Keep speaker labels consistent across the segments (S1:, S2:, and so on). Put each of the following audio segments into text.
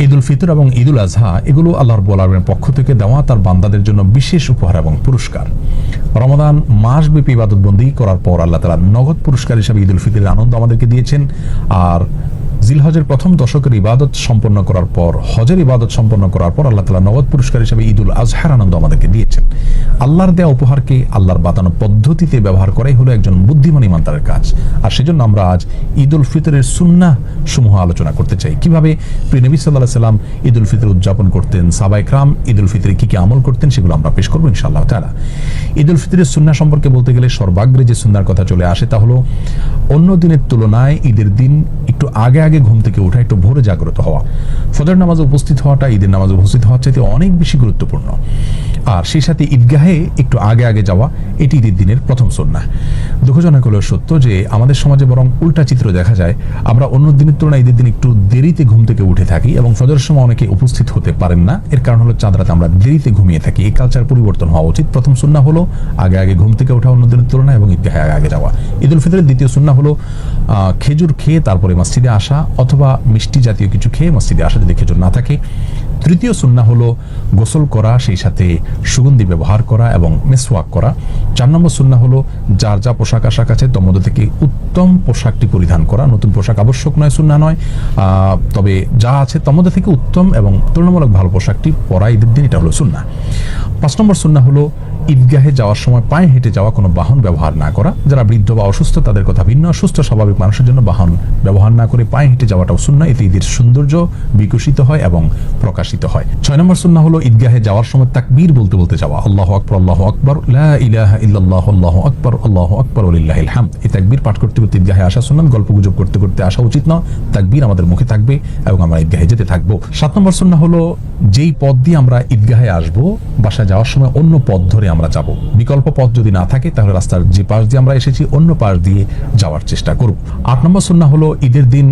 S1: ঈদ উল ফিতর এবং ঈদ উল আজহা এগুলো আল্লাহ রাব্বুল আলামিনের পক্ষ থেকে দেওয়া তার বান্দাদের জন্য বিশেষ উপহার এবং পুরস্কার। রমাদান মাসব্যাপী ইবাদতবন্দি করার পর আল্লাহ তাআলা নগদ পুরস্কার হিসেবে ঈদ উল ফিতরের আনন্দ আমাদেরকে দিয়েছেন। আর জিলহজের প্রথম দশকের ইবাদত সম্পন্ন করার পর, হজের ইবাদত সম্পন্ন করার পর আল্লাহ তাআলা নগদ পুরস্কার হিসেবে ঈদ উল আজহার আনন্দ আমাদেরকে দিয়েছেন। আল্লাহর দেয়া উপহারকে আল্লাহর বাতানো পদ্ধতিতে ব্যবহার করাই হলো একজন বুদ্ধিমান ইমানদারের কাজ। আর সেজন্য আমরা আজ ঈদ উল ফিতরের সুন্নাহ সমূহ আলোচনা করতে চাই। কিভাবে প্রিয় নবী সাল্লাল্লাহু আলাইহি সাল্লাম ঈদ উল ফিতর উদযাপন করতেন, সাহাবায়ে কেরাম ঈদ উল ফিতরে কি কি আমল করতেন, সেগুলো আমরা পেশ করবো ইনশাআল্লাহ তাআলা। ঈদ উল ফিতরের সুন্নাহ সম্পর্কে বলতে গেলে সর্বাগ্রে যে সুন্নাহর কথা চলে আসে তা হলো অন্য দিনের তুলনায় ঈদের দিন একটু আগে আগে ঘুম থেকে ওঠা, একটু ভোরে জাগ্রত হওয়া। ফজর নামাজে উপস্থিত হওয়াটা ঈদের নামাজে উপস্থিত হওয়ার চাইতে অনেক বেশি গুরুত্বপূর্ণ। আর সেই সাথে ঈদগাহে একটু আগে আগে যাওয়া, এটি ঈদের দিনের প্রথম সুন্নাহ। দুঃখজনক হলেও সত্য যে আমাদের সমাজে বরং উল্টা চিত্র দেখা যায়। আমরা অন্য দিনের তুলনায় ঈদের দিন একটু দেরিতে ঘুম থেকে উঠে থাকি এবং ফজরের সময় অনেকে উপস্থিত হতে পারেন না। এর কারণ হলো চাঁদ রাতে আমরা দেরিতে ঘুমিয়ে থাকি। এই কালচার পরিবর্তন হওয়া উচিত। প্রথম সুন্নাহ হলো আগে আগে ঘুম থেকে ওঠা অন্য দিনের তুলনায় এবং ঈদগাহে আগে আগে যাওয়া। ঈদ উল ফিতরের দ্বিতীয় সুন্নাহ হলো খেজুর খেয়ে তারপরে মসজিদে আসা, অথবা মিষ্টি জাতীয় কিছু খেয়ে মসজিদে আসা যদি খেজুর না থাকে। তৃতীয় সুন্নাহ হলো গোসল করা, সেই সাথে সুগন্ধি ব্যবহার করা এবং মেসওয়াক করা। 4 নম্বর সুন্নাহ হলো যার যা পোশাক আশাক আছে তার মধ্যে থেকে উত্তম পোশাকটি পরিধান করা। নতুন পোশাক আবশ্যক নয়, সুন্নাহ নয়, তবে যা আছে তার মধ্যে থেকে উত্তম এবং তুলনামূলক ভালো পোশাকটি পরা ঈদের দিন, এটা হলো সুন্নাহ। 5 নম্বর সুন্নাহ হলো ঈদগাহে যাওয়ার সময় পায়ে হেঁটে যাওয়া, কোনো বাহন ব্যবহার না করা। যারা বৃদ্ধ বা অসুস্থ তাদের কথা ভিন্ন, সুস্থ স্বাভাবিক মানুষের জন্য বাহন ব্যবহার না করে পায়ে হেঁটে যাওয়াটাও সুন্নাহ। এতে ঈদের সৌন্দর্য বিকশিত হয় এবং প্রকাশিত হয়। 6 নম্বর সুন্নাহ হলো ঈদগাহে যাওয়ার সময় তাকবীর বলতে বলতে যাওয়া। আল্লাহু আকবার, আল্লাহু আকবার, লা ইলাহা ইল্লাল্লাহ, আল্লাহু আকবার, আল্লাহু আকবার, ওয়ালিল্লাহিল হামদ। এই তাকবীর পাঠ করতে করতে ঈদগাহে আসা সুন্নাহ। গল্পগুজব করতে করতে আসা উচিত না। তাকবীর আমাদের মুখে থাকবে এবং আমরা ঈদগাহে যেতে থাকবো। 7 নম্বর সুন্নাহ হলো যেই পথ দিয়ে আমরা ঈদগাহে আসবো, বাসায় যাওয়ার সময় অন্য পথ ধরে আমরা যাব। বিকল্প পথ যদি না থাকে তাহলে রাস্তার যে পাশ দিয়ে আমরা এসেছি অন্য পাশ দিয়ে যাওয়ার চেষ্টা করব। 8 নম্বর সুন্নাহ হলো ঈদের দিন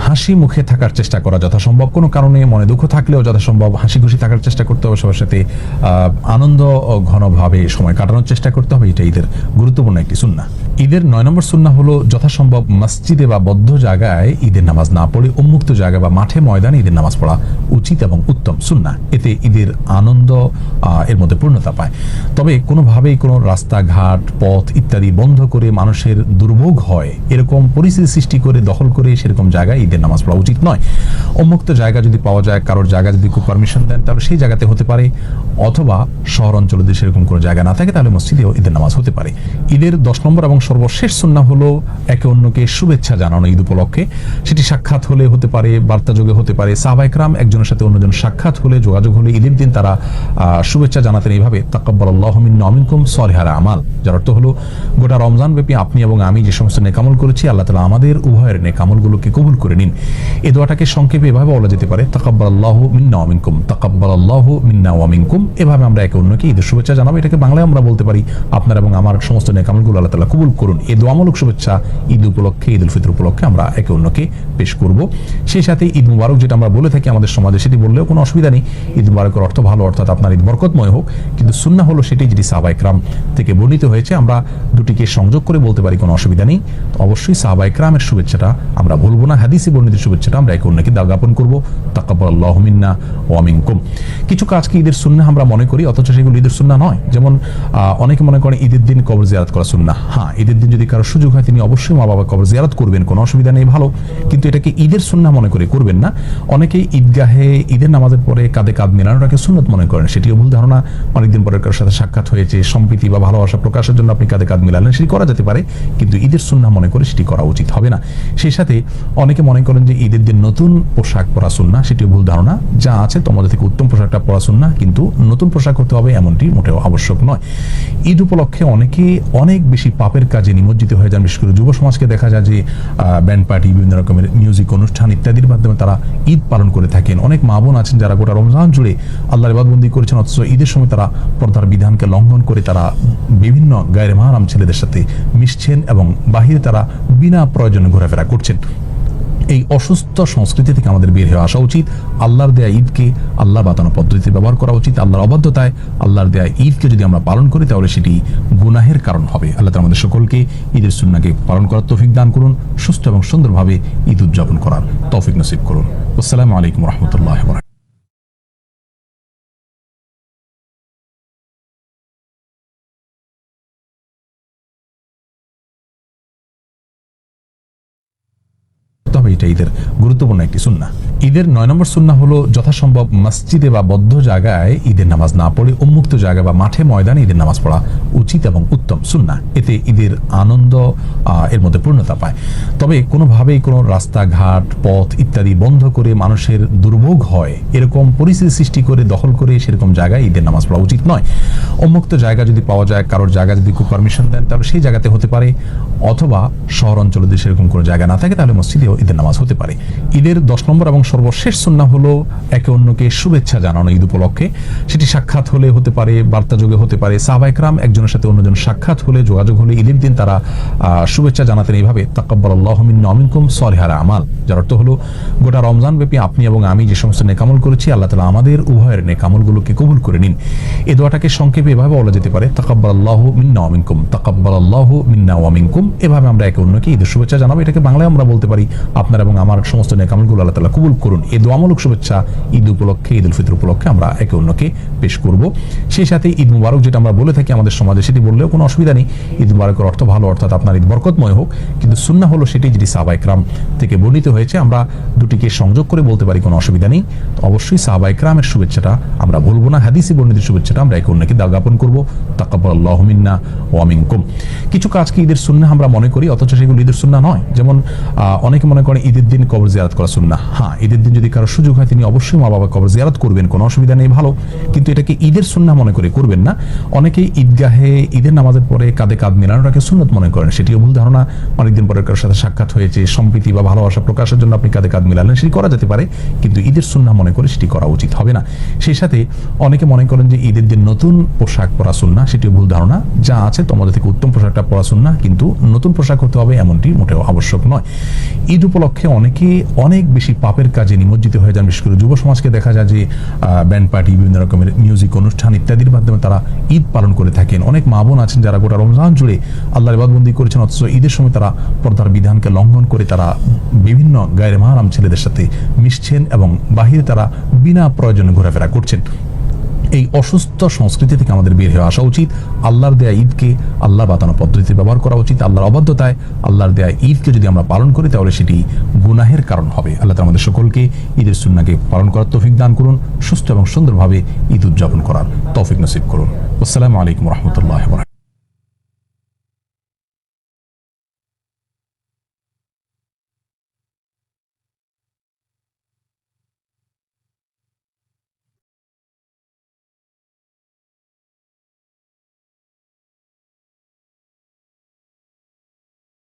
S1: হাসি মুখে থাকার চেষ্টা করা যথাসম্ভব। কোনো কারণে মনে দুঃখ থাকলেও যথাসম্ভব হাসি খুশি থাকার চেষ্টা করতে হবে। সবার সাথে আনন্দ ঘনভাবে সময় কাটানোর চেষ্টা করতে হবে। এটা ঈদের গুরুত্বপূর্ণ একটি সুন্নাহ। ঈদের 9 নম্বর সুন্নাহ হলো যথাসম্ভব মসজিদে বা বদ্ধ জায়গায় ঈদের নামাজ না পড়ে উন্মুক্ত জায়গা বা মাঠে ময়দানে ঈদের নামাজ পড়া উচিত এবং উত্তম সুন্নাহ। এতে ঈদের আনন্দ এর মধ্যে পূর্ণতা পায়। তবে কোনোভাবেই কোনো রাস্তাঘাট, পথ ইত্যাদি বন্ধ করে মানুষের দুর্ভোগ হয় এরকম পরিস্থিতি সৃষ্টি করে দখল করে সেরকম জায়গায় ঈদের নামাজ পড়া উচিত নয়। উন্মুক্ত জায়গা যদি পাওয়া যায়, কারোর জায়গা যদি খুব পারমিশন দেন তাহলে সেই জায়গাতে হতে পারে, অথবা শহর অঞ্চলে যদি সেরকম কোনো জায়গা না থাকে তাহলে মসজিদেও ঈদের নামাজ হতে পারে। ঈদের 10 নম্বর এবং সর্বশেষ সুন্নাহ হলো একে অন্যকে শুভেচ্ছা জানানো ঈদ উপলক্ষে। সেটি সাক্ষাৎ হলে হতে পারে, বার্তা যোগে হতে পারে। সাহাবায়ে কেরাম একজনের সাথে অন্যজন সাক্ষাৎ হলে, যোগাযোগ হলে ঈদের দিন তারা শুভেচ্ছা জানাতেন এইভাবে, তাকাব্বালাল্লাহু মিন্না ওয়া মিনকুম সালিহাল আমাল। যার অর্থ হলো গোটা রমজান ব্যাপী আপনি এবং আমি যে সমস্ত নেকামল করেছি আল্লাহ তাআলা আমাদের উভয়ের নেকামলগুলোকে কবুল করে নিন। এই দোয়াটাকে সংক্ষেপে এভাবে বলা যেতে পারে, তাকাব্বালাল্লাহু মিন্না ওয়া মিনকুম, তাকাব্বালাল্লাহু মিন্না ওয়া মিনকুম। এভাবে আমরা একে অন্যকে ঈদের শুভেচ্ছা জানাবো। এটাকে বাংলায় আমরা বলতে পারি, আপনার এবং আমার সমস্ত নেকামলগুলো আল্লাহ তাআলা কবুল করুন। এই দোয়ামূলক শুভেচ্ছা ঈদ উপলক্ষে, ঈদ উল ফিতর উপলক্ষে আমরা একে অন্যকে পেশ করব। সেই সাথে ঈদ মুবারক যেটা আমরা বলে থাকি আমাদের সমাজে, সেটি বললেও কোনো অসুবিধা নেই। ঈদ মুবারকের অর্থ ভালো, অর্থাৎ আপনার ঈদ বরকতময় হোক। কিন্তু সুন্নাহ হলো সেটি যেটি সাহাবায়ে কেরাম থেকে বর্ণিত হয়েছে। আমরা দুটিকে সংযোগ করে বলতে পারি, কোনো অসুবিধা নেই। অবশ্যই সাহাবায়ে কেরামের শুভেচ্ছাটা আমরা ভুলবো না। হাদিসে বর্ণিত শুভেচ্ছাটা আমরা একে অন্যকে জ্ঞাপন করব, তাকাব্বালাল্লাহু মিন্না ওয়া মিনকুম। কিছু কাজকে ঈদের সুন্নাহ আমরা মনে করি, অথচ সেগুলো ঈদের সুন্নাহ নয়। যেমন অনেকে মনে করেন ঈদের দিন কবর জিয়ারত করা সুন্নাহ। হ্যাঁ, ঈদের দিন যদি কারো সুযোগ হয় তিনি অবশ্যই মা বাবা কবর জিয়ারত করবেন, কোনো অসুবিধা নেই, ভালো। কিন্তু এটাকে ঈদের সুন্নাহ মনে করে করবেন না। অনেকেই ঈদগাহে ঈদের নামাজের পরে কাঁধে কাঁধ মেলানোটাকে সুন্নত মনে করেন, সেটিও ভুল ধারণা। অনেকদিন পরে কারোর সাথে সাক্ষাৎ হয়েছে, সম্প্রীতি বা ভালোবাসা প্রকাশের জন্য আপনি কাঁধে কাঁধ মিলালেন, সেটি করা যেতে পারে, কিন্তু ঈদের সুন্নাহ মনে করে সেটি করা উচিত হবে না। সেই সাথে অনেকে মনে করেন যে ঈদের দিন নতুন পোশাক পরা সুন্নাহ, সেটিও ভুল ধারণা। যা আছে তোমাদের থেকে উত্তম পোশাকটা পরা সুন্নাহ, কিন্তু নতুন পোশাক হতে হবে এমনটি মোটেও আবশ্যক নয়। ঈদ উপলক্ষে অনেকে অনেক বেশি পাপের কাজে নিমজ্জিত হয়ে যান। বিশেষ করে যুব সমাজকে দেখা যায় যে ব্যান্ড পার্টি, বিভিন্ন রকমের মিউজিক অনুষ্ঠান ইত্যাদির মাধ্যমে তারা ঈদ পালন করে থাকেন। অনেক মা বোন আছেন যারা গোটা রমজান জুড়ে আল্লাহর ইবাদতবন্দি করেছেন, অথচ ঈদের সময় তারা পর্দার বিধানকে লঙ্ঘন করে তারা বিভিন্ন গায়রে মাহরাম ছেলেদের সাথে মিশছেন এবং বাহিরে তারা বিনা প্রয়োজনে ঘোরাফেরা করছেন। এই অসুস্থ সংস্কৃতি থেকে আমাদের বের হয়ে আসা উচিত। আল্লাহর দেয়া ঈদকে আল্লাহ বাতানো পদ্ধতিতে ব্যবহার করা উচিত। আল্লাহর অবাধ্যতায় আল্লাহর দেয়া ঈদকে যদি আমরা পালন করি তাহলে সেটি গুনাহের কারণ হবে। আল্লাহ তাআলা আমাদের সকলকে ঈদের সুন্নাহকে পালন করার তৌফিক দান করুন, সুস্থ এবং সুন্দরভাবে ঈদ উদযাপন করার তৌফিক নসিব করুন। আসসালামু আলাইকুম ওয়া রাহমাতুল্লাহি ওয়া বারাকাতুহু। তবে এটা ঈদের গুরুত্বপূর্ণ একটি সুন্নাহ। ঈদের 9 নম্বর সুন্নাহ হলো যথাসম্ভব মসজিদে বা বদ্ধ জায়গায় ঈদের নামাজ না পড়ে উন্মুক্ত জায়গা বা মাঠে ময়দানে ঈদের নামাজ পড়া উচিত এবং উত্তম সুন্নাহ। এতে ঈদের আনন্দ এর মধ্যে পূর্ণতা পায়। তবে কোনোভাবেই কোনো রাস্তাঘাট পথ ইত্যাদি বন্ধ করে মানুষের দুর্ভোগ হয় এরকম পরিস্থিতি সৃষ্টি করে দখল করে সেরকম জায়গায় ঈদের নামাজ পড়া উচিত নয়। উন্মুক্ত জায়গা যদি পাওয়া যায়, কারোর জায়গা যদি খুব পারমিশন দেন তাহলে সেই জায়গাতে হতে পারে, অথবা শহর অঞ্চলে যদি সেরকম কোনো জায়গা না থাকে তাহলে মসজিদেও ঈদের নামাজ হতে পারে। ঈদের 10 নম্বর এবং সর্বশেষ সুন্নাহ হলো একে অন্যকে শুভেচ্ছা জানানো ঈদ উপলক্ষে। সেটি সাক্ষাৎ হলে হতে পারে, বার্তা যোগে হতে পারে। সাহাবায়ে কেরাম একজনের সাথে অন্যজন সাক্ষাৎ হলে, যোগাযোগ হলে ঈদের দিন তারা শুভেচ্ছা জানাতেন এইভাবে, তাকাব্বালাল্লাহু মিন্না ওয়া মিনকুম সালিহাল আমাল, যার অর্থ হলো গোটা রমজান ব্যাপী আপনি এবং আমি যে সমস্ত নেকামল করেছি আল্লাহ তাআলা আমাদের উভয়ের নেকামলগুলোকে কবুল করে নিন। এই দোয়াটাকে সংক্ষেপে এভাবে বলা যেতে পারে, তাকাব্বালাল্লাহু মিন্না ওয়া মিনকুম, তাকাব্বালাল্লাহু মিন্না ওয়া মিনকুম। এভাবে আমরা একে অন্যকে ঈদের শুভেচ্ছা জানাবো। এটাকে বাংলায় আমরা বলতে পারি, আপনার এবং আমার সমস্ত নেকামলগুলো আল্লাহ তাআলা কবুল করুন। এই দোয়ামূলক শুভেচ্ছা ঈদ উপলক্ষে, ঈদ উল ফিতর উপলক্ষে আমরা একে অন্যকে পেশ করব। সেই সাথে ঈদ মুবারক যেটা আমরা বলে থাকি আমাদের সমাজে, সেটি বললেও কোনো অসুবিধা নেই। ঈদ মুবারকের অর্থ ভালো, অর্থাৎ আপনার ঈদ বরকতময় হোক। কিন্তু সুন্নাহ হলো সেটি যেটি সাহাবায়ে কেরাম থেকে বর্ণিত হয়েছে, আমরা দুটিকে সংযোগ করে বলতে পারি, কোনো অসুবিধা নেই। অবশ্যই সাহাবায়ে কেরামের শুভেচ্ছাটা আমরা ভুলবো না, হাদিসে বর্ণিত শুভেচ্ছাটা আমরা একে অন্যকে জ্ঞাপন করবো, তাকাব্বালাল্লাহু মিন্না ওয়া মিনকুম। কিছু কাজকে ঈদের সুন্নাহ আমরা মনে করি অথচ সেগুলো ঈদের সুন্নাহ নয়। যেমন অনেকে মনে করেন ঈদের দিন কবর জিয়ারত করা সুন্নাহ। হ্যাঁ, ঈদের দিন যদি কারো সুযোগ হয় তিনি অবশ্যই মা বাবা কবর জিয়ারত করবেন, কোনো অসুবিধা নেই, ভালো। কিন্তু এটাকে ঈদের সুন্নাহ মনে করে করবেন না। অনেকেই ঈদগাহে ঈদের নামাজের পরে কাঁধে কাঁধ মেলানোটাকে সুন্নত মনে করেন, সেটিও ভুল ধারণা। অনেকদিন পরে কারোর সাথে সাক্ষাৎ হয়েছে, সম্প্রীতি বা ভালোবাসা প্রকাশের জন্য আপনি কাঁধে কাঁধ মেলালেন, সেটি করা যেতে পারে, কিন্তু ঈদের সুন্নাহ মনে করে সেটি করা উচিত হবে না। সেই সাথে অনেকে মনে করেন যে ঈদের দিন নতুন পোশাক পরা সুন্নাহ, সেটিও ভুল ধারণা। যা আছে তোমাদের থেকে উত্তম পোশাকটা পরা সুন্নাহ, কিন্তু নতুন পোশাক হতে হবে এমনটি মোটেও আবশ্যক নয়। ঈদ উপলক্ষে অনেকে অনেক বেশি পাপের কাজে নিমজ্জিত হয়ে যান। বিশেষ করে যুব সমাজকে দেখা যায় যে ব্যান্ড পার্টি, বিভিন্ন রকমের মিউজিক অনুষ্ঠান ইত্যাদির মাধ্যমে তারা ঈদ পালন করে থাকেন। অনেক মা বোন আছেন যারা গোটা রমজান জুড়ে আল্লাহর ইবাদতবন্দি করেছেন, অথচ ঈদের সময় তারা পর্দার বিধানকে লঙ্ঘন করে তারা বিভিন্ন গায়রে মাহরাম ছেলেদের সাথে মিশছেন এবং বাহিরে তারা বিনা প্রয়োজনে ঘোরাফেরা করছেন। এই অসুস্থ সংস্কৃতি থেকে আমাদের বের হয়ে আসা উচিত। আল্লাহর দেয়া ঈদকে আল্লাহ বাতানো পদ্ধতিতে ব্যবহার করা উচিত। আল্লাহর অবাধ্যতায় আল্লাহর দেয়া ঈদকে যদি আমরা পালন করি তাহলে সেটি গুনাহের কারণ হবে। আল্লাহ তাআলা আমাদের সকলকে ঈদের সুন্নাহকে পালন করার তৌফিক দান করুন, সুস্থ এবং সুন্দরভাবে ঈদ উদযাপন করার তৌফিক নসিব করুন। আসসালামু আলাইকুম ওয়া রাহমাতুল্লাহি ওয়া বারাকাতুহু।